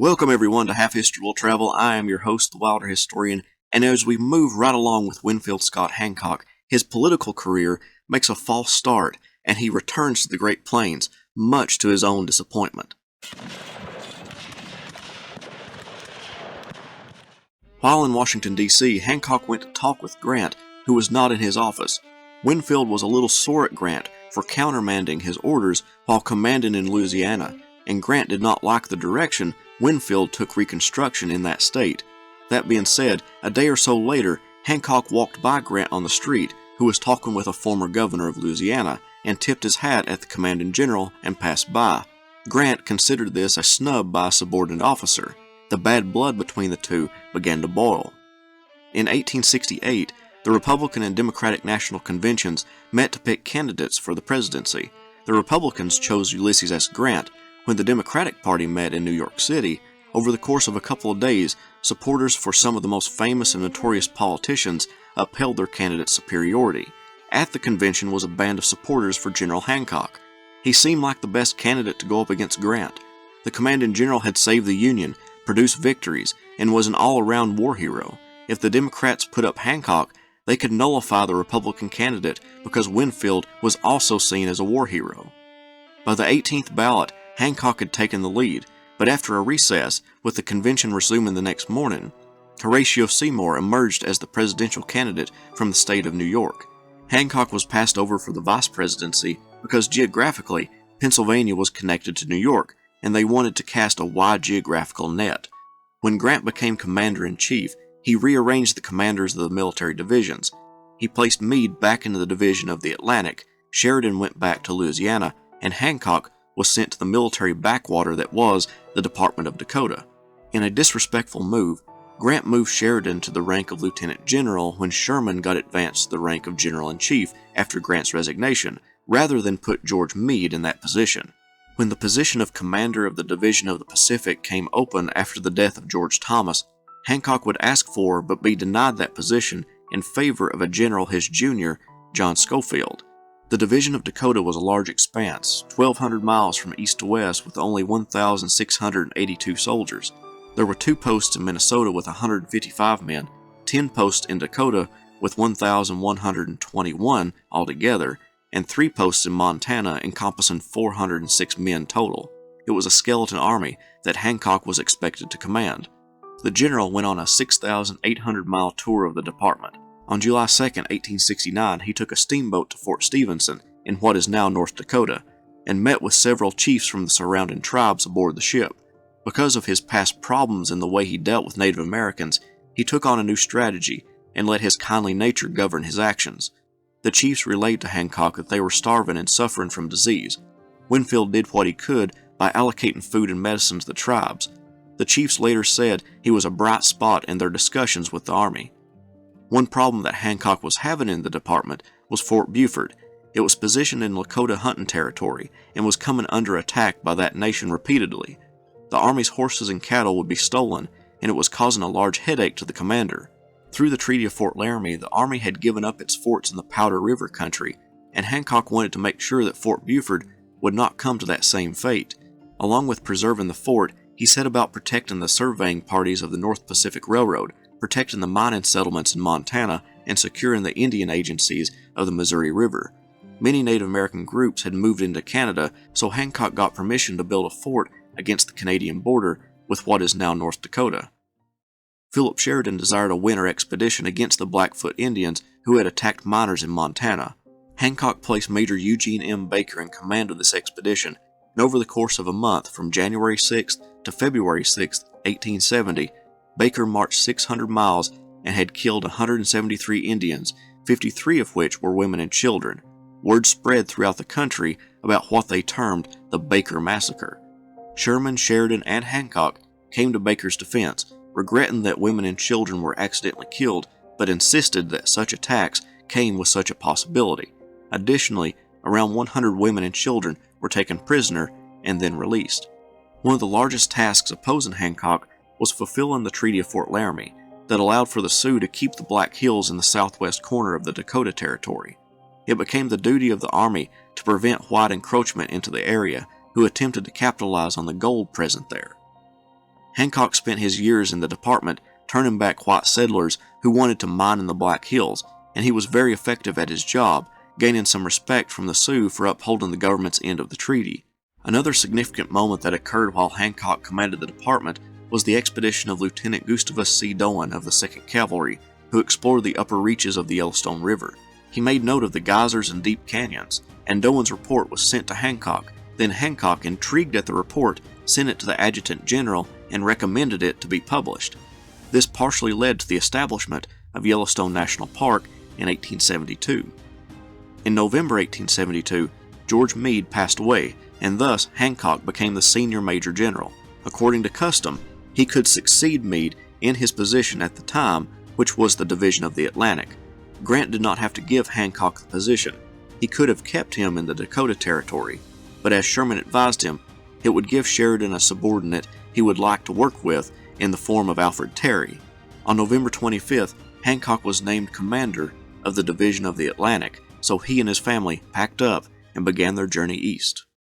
Welcome everyone to Half History Will Travel. I am your host, the Wilder Historian, and as we move right along with Winfield Scott Hancock, his political career makes a false start, and he returns to the Great Plains, much to his own disappointment. While in Washington, D.C., Hancock went to talk with Grant, who was not in his office. Winfield was a little sore at Grant for countermanding his orders while commanding in Louisiana, and Grant did not like the direction Winfield took Reconstruction in that state. That being said, a day or so later, Hancock walked by Grant on the street, who was talking with a former governor of Louisiana, and tipped his hat at the commanding general and passed by. Grant considered this a snub by a subordinate officer. The bad blood between the two began to boil. In 1868, the Republican and Democratic National Conventions met to pick candidates for the presidency. The Republicans chose Ulysses S. Grant. When the Democratic Party met in New York City, over the course of a couple of days, supporters for some of the most famous and notorious politicians upheld their candidate's superiority. At the convention was a band of supporters for General Hancock. He seemed like the best candidate to go up against Grant. The commanding general had saved the Union, produced victories, and was an all-around war hero. If the Democrats put up Hancock, they could nullify the Republican candidate because Winfield was also seen as a war hero. By the 18th ballot, Hancock had taken the lead, but after a recess, with the convention resuming the next morning, Horatio Seymour emerged as the presidential candidate from the state of New York. Hancock was passed over for the vice presidency because geographically, Pennsylvania was connected to New York, and they wanted to cast a wide geographical net. When Grant became commander-in-chief, he rearranged the commanders of the military divisions. He placed Meade back into the division of the Atlantic, Sheridan went back to Louisiana, and Hancock was sent to the military backwater that was the Department of Dakota. In a disrespectful move, Grant moved Sheridan to the rank of lieutenant general when Sherman got advanced to the rank of general-in-chief after Grant's resignation, rather than put George Meade in that position. When the position of commander of the Division of the Pacific came open after the death of George Thomas, Hancock would ask for but be denied that position in favor of a general his junior, John Schofield. The Division of Dakota was a large expanse, 1,200 miles from east to west with only 1,682 soldiers. There were 2 posts in Minnesota with 155 men, 10 posts in Dakota with 1,121 altogether, and 3 posts in Montana encompassing 406 men total. It was a skeleton army that Hancock was expected to command. The general went on a 6,800-mile tour of the department. On July 2, 1869, he took a steamboat to Fort Stephenson in what is now North Dakota, and met with several chiefs from the surrounding tribes aboard the ship. Because of his past problems and the way he dealt with Native Americans, he took on a new strategy and let his kindly nature govern his actions. The chiefs relayed to Hancock that they were starving and suffering from disease. Winfield did what he could by allocating food and medicine to the tribes. The chiefs later said he was a bright spot in their discussions with the army. One problem that Hancock was having in the department was Fort Buford. It was positioned in Lakota hunting territory and was coming under attack by that nation repeatedly. The army's horses and cattle would be stolen, and it was causing a large headache to the commander. Through the Treaty of Fort Laramie, the army had given up its forts in the Powder River country, and Hancock wanted to make sure that Fort Buford would not come to that same fate. Along with preserving the fort, he set about protecting the surveying parties of the North Pacific Railroad, protecting the mining settlements in Montana, and securing the Indian agencies of the Missouri River. Many Native American groups had moved into Canada, so Hancock got permission to build a fort against the Canadian border with what is now North Dakota. Philip Sheridan desired a winter expedition against the Blackfoot Indians who had attacked miners in Montana. Hancock placed Major Eugene M. Baker in command of this expedition, and over the course of a month, from January 6th to February 6th, 1870, Baker marched 600 miles and had killed 173 Indians, 53 of which were women and children. Word spread throughout the country about what they termed the Baker Massacre. Sherman, Sheridan, and Hancock came to Baker's defense, regretting that women and children were accidentally killed, but insisted that such attacks came with such a possibility. Additionally, around 100 women and children were taken prisoner and then released. One of the largest tasks opposing Hancock was fulfilling the Treaty of Fort Laramie that allowed for the Sioux to keep the Black Hills in the southwest corner of the Dakota Territory. It became the duty of the army to prevent white encroachment into the area who attempted to capitalize on the gold present there. Hancock spent his years in the department turning back white settlers who wanted to mine in the Black Hills, and he was very effective at his job, gaining some respect from the Sioux for upholding the government's end of the treaty. Another significant moment that occurred while Hancock commanded the department was the expedition of Lieutenant Gustavus C. Doane of the 2nd Cavalry, who explored the upper reaches of the Yellowstone River. He made note of the geysers and deep canyons, and Doane's report was sent to Hancock. Then Hancock, intrigued at the report, sent it to the Adjutant General and recommended it to be published. This partially led to the establishment of Yellowstone National Park in 1872. In November 1872, George Meade passed away, and thus Hancock became the senior Major General. According to custom, he could succeed Meade in his position at the time, which was the Division of the Atlantic. Grant did not have to give Hancock the position. He could have kept him in the Dakota Territory, but as Sherman advised him, it would give Sheridan a subordinate he would like to work with in the form of Alfred Terry. On November 25th, Hancock was named commander of the Division of the Atlantic, so he and his family packed up and began their journey east.